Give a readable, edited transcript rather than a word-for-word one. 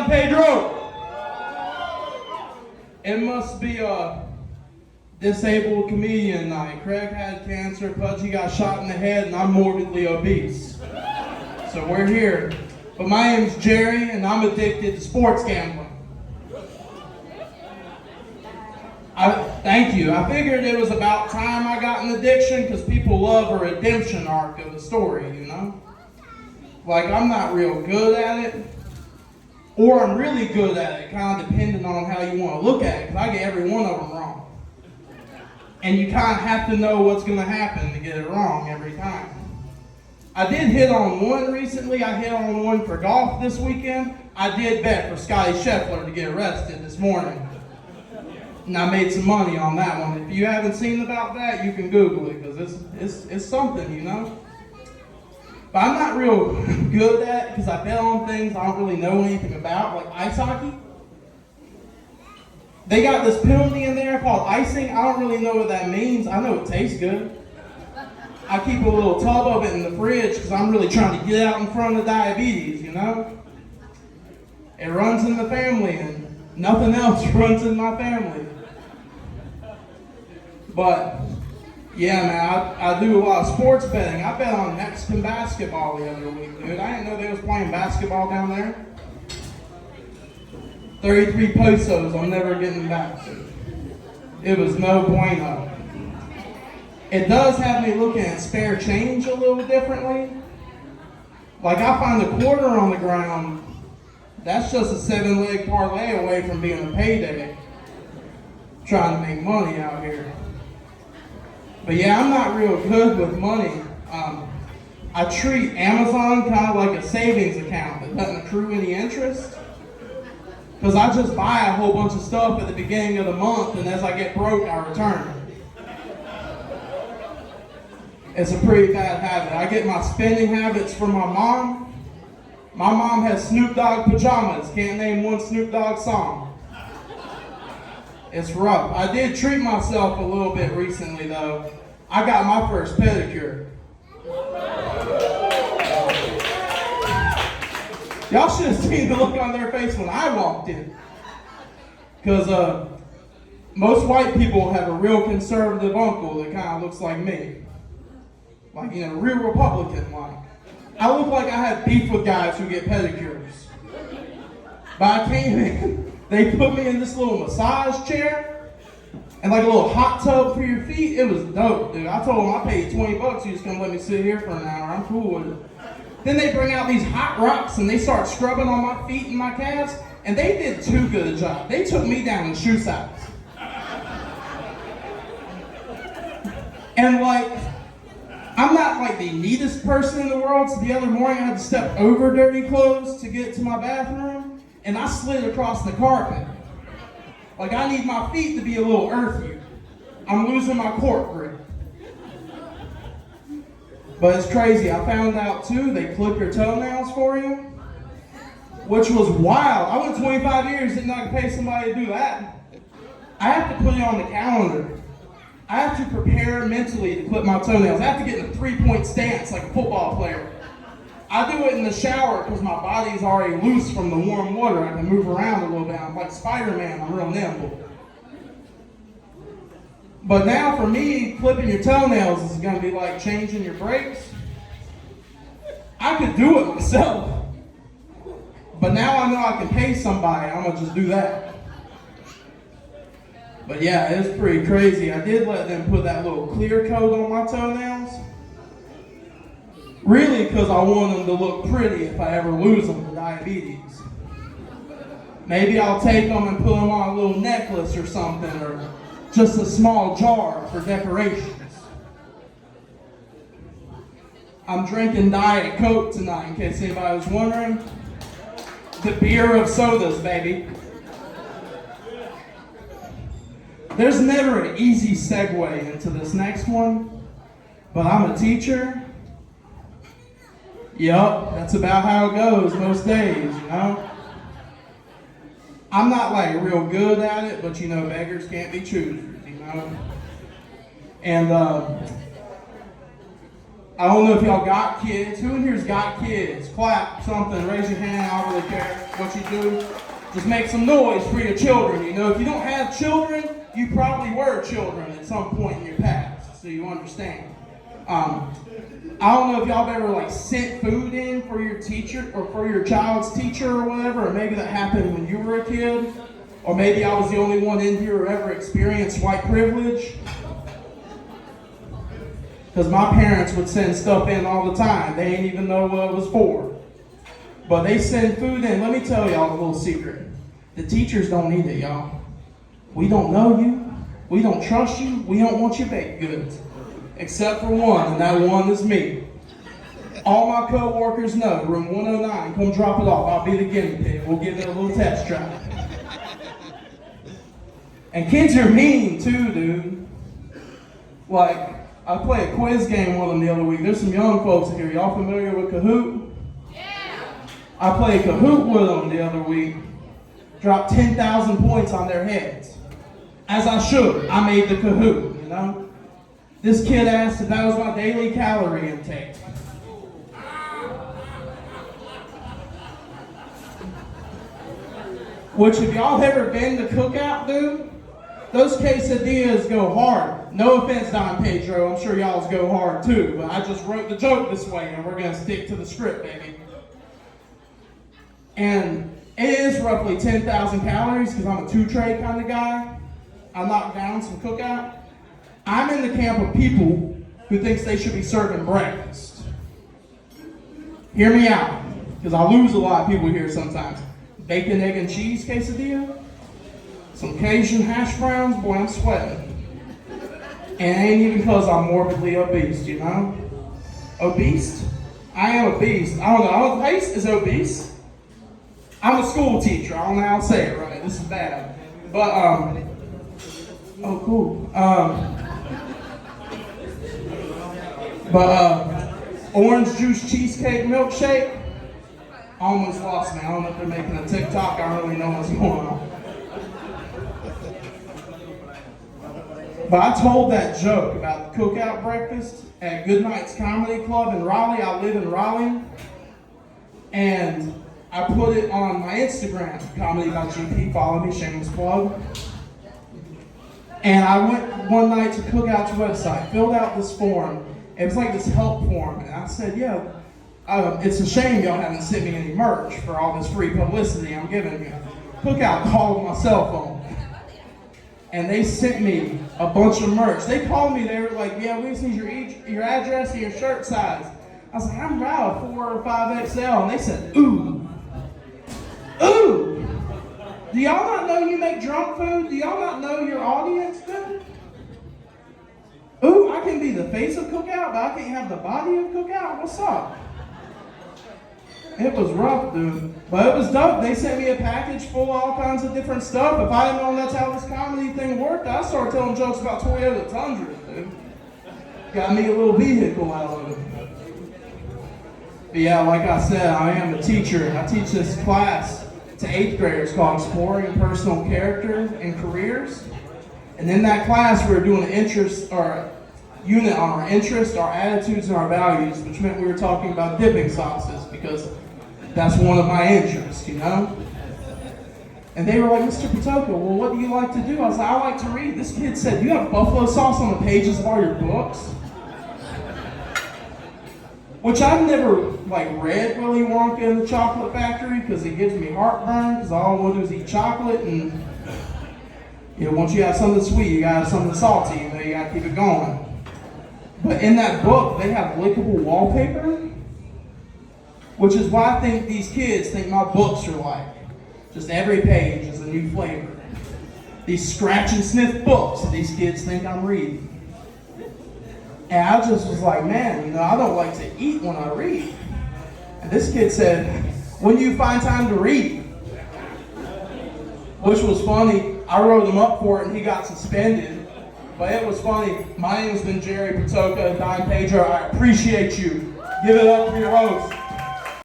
Don Pedro. It must be a disabled comedian night. Craig had cancer, Pudgy got shot in the head, and I'm morbidly obese. So we're here. But my name's Jerry, and I'm addicted to sports gambling. Thank you. I figured it was about time I got an addiction because people love a redemption arc of a story, you know? Like, I'm not real good at it, or I'm really good at it, kind of depending on how you want to look at it, because I get every one of them wrong. And you kind of have to know what's going to happen to get it wrong every time. I did hit on one recently. I hit on one for golf this weekend. I did bet for Scotty Scheffler to get arrested this morning. And I made some money on that one. If you haven't seen about that, you can Google it, because it's something, you know? But I'm not real good at it, because I bet on things I don't really know anything about, like ice hockey. They got this penalty in there called icing. I don't really know what that means. I know it tastes good. I keep a little tub of it in the fridge because I'm really trying to get out in front of diabetes, you know? It runs in the family, and nothing else runs in my family. But, yeah, man, I do a lot of sports betting. I bet on Mexican basketball the other week, dude. I didn't know they was playing basketball down there. 33 pesos, I'm never getting back. It was no bueno. It does have me looking at spare change a little differently. Like, I find a quarter on the ground, that's just a 7-leg parlay away from being a payday. Trying to make money out here. But yeah, I'm not real good with money. I treat Amazon kind of like a savings account that doesn't accrue any interest. Because I just buy a whole bunch of stuff at the beginning of the month, and as I get broke, I return it. It's a pretty bad habit. I get my spending habits from my mom. My mom has Snoop Dogg pajamas. Can't name one Snoop Dogg song. It's rough. I did treat myself a little bit recently, though. I got my first pedicure. Y'all should have seen the look on their face when I walked in. Because most white people have a real conservative uncle that kind of looks like me. Like, you know, real Republican like. I look like I have beef with guys who get pedicures. But I came in. They put me in this little massage chair and like a little hot tub for your feet. It was dope, dude. I told them I paid $20. You just gonna let me sit here for an hour. I'm cool with it. Then they bring out these hot rocks and they start scrubbing on my feet and my calves. And they did too good a job. They took me down in shoe size. And like, I'm not like the neatest person in the world. So the other morning I had to step over dirty clothes to get to my bathroom. And I slid across the carpet. Like, I need my feet to be a little earthy. I'm losing my court grip. But it's crazy. I found out, too, they clip your toenails for you, which was wild. I went 25 years, didn't know I could pay somebody to do that. I have to put it on the calendar. I have to prepare mentally to clip my toenails. I have to get in a 3-point stance like a football player. I do it in the shower because my body's already loose from the warm water. I can move around a little bit. I'm like Spider-Man. I'm real nimble. But now for me, clipping your toenails is going to be like changing your brakes. I could do it myself. But now I know I can pay somebody. I'm going to just do that. But yeah, it's pretty crazy. I did let them put that little clear coat on my toenails. Really, because I want them to look pretty if I ever lose them to diabetes. Maybe I'll take them and put them on a little necklace or something, or just a small jar for decorations. I'm drinking Diet Coke tonight, in case anybody was wondering. The beer of sodas, baby. There's never an easy segue into this next one, but I'm a teacher. Yup, that's about how it goes most days, you know? I'm not like real good at it, but you know, beggars can't be choosers, you know? And I don't know if y'all got kids. Who in here's got kids? Clap something, raise your hand, I don't really care what you do. Just make some noise for your children. You know, if you don't have children, you probably were children at some point in your past, so you understand. I don't know if y'all have ever like sent food in for your teacher or for your child's teacher or whatever, or maybe that happened when you were a kid, or maybe I was the only one in here who ever experienced white privilege. Because my parents would send stuff in all the time. They didn't even know what it was for. But they send food in. Let me tell y'all a little secret. The teachers don't need it, y'all. We don't know you. We don't trust you. We don't want your baked goods. Except for one, and that one is me. All my co-workers know, room 109, come drop it off. I'll be the guinea pig. We'll give it a little test drive. And kids are mean too, dude. Like, I played a quiz game with them the other week. There's some young folks in here. Y'all familiar with Kahoot? Yeah. I played Kahoot with them the other week. Dropped 10,000 points on their heads. As I should. I made the Kahoot, you know? This kid asked if that was my daily calorie intake. Which, if y'all ever been to Cookout, dude, those quesadillas go hard. No offense, Don Pedro, I'm sure y'all's go hard too, but I just wrote the joke this way and we're gonna stick to the script, baby. And it is roughly 10,000 calories because I'm a two-tray kind of guy. I knock down some Cookout. I'm in the camp of people who thinks they should be serving breakfast. Hear me out, because I lose a lot of people here sometimes. Bacon, egg, and cheese quesadilla, some Cajun hash browns, boy, I'm sweating. And it ain't even because I'm morbidly obese, you know? Obese? I am obese. I don't know, obese is obese. I'm a school teacher, I don't know how to say it right, this is bad. But, oh cool. Orange juice cheesecake milkshake, almost lost me. I don't know if they're making a TikTok. I don't really know what's going on. But I told that joke about the Cookout breakfast at Goodnight's Comedy Club in Raleigh. I live in Raleigh. And I put it on my Instagram, Comedy by GP. Follow me, shameless plug. And I went one night to Cookout's website, filled out this form. It was like this help form. And I said, yeah, it's a shame y'all haven't sent me any merch for all this free publicity I'm giving you. Cookout called my cell phone. And they sent me a bunch of merch. They called me, they were like, yeah, we just need your address and your shirt size. I was like, I'm about a 4 or 5XL. And they said, ooh. Ooh. Do y'all not know you make drunk food? Do y'all not know your audience, dude? Ooh, I can be the face of Cookout, but I can't have the body of Cookout? What's up? It was rough, dude. But it was dope. They sent me a package full of all kinds of different stuff. If I didn't know that's how this comedy thing worked, I started telling jokes about Toyota Tundras, dude. Got me a little vehicle out of it. But yeah, like I said, I am a teacher. I teach this class to 8th graders called Exploring Personal Character and Careers. And in that class, we were doing an interest or unit on our interests, our attitudes, and our values, which meant we were talking about dipping sauces because that's one of my interests, you know? And they were like, Mr. Patoka, well, what do you like to do? I was like, I like to read. This kid said, you have buffalo sauce on the pages of all your books? Which I've never, read Willy Wonka and the Chocolate Factory because it gives me heartburn because all I want to do is eat chocolate and, once you have something sweet, you gotta have something salty, you gotta keep it going. But in that book, they have lickable wallpaper, which is why I think these kids think my books are like. Just every page is a new flavor. These scratch and sniff books that these kids think I'm reading. And I just was like, man, I don't like to eat when I read. And this kid said, when do you find time to read? Which was funny. I wrote him up for it and he got suspended. But it was funny. My name has been Jerry Patoka, Don Pedro. I appreciate you. Give it up for your host.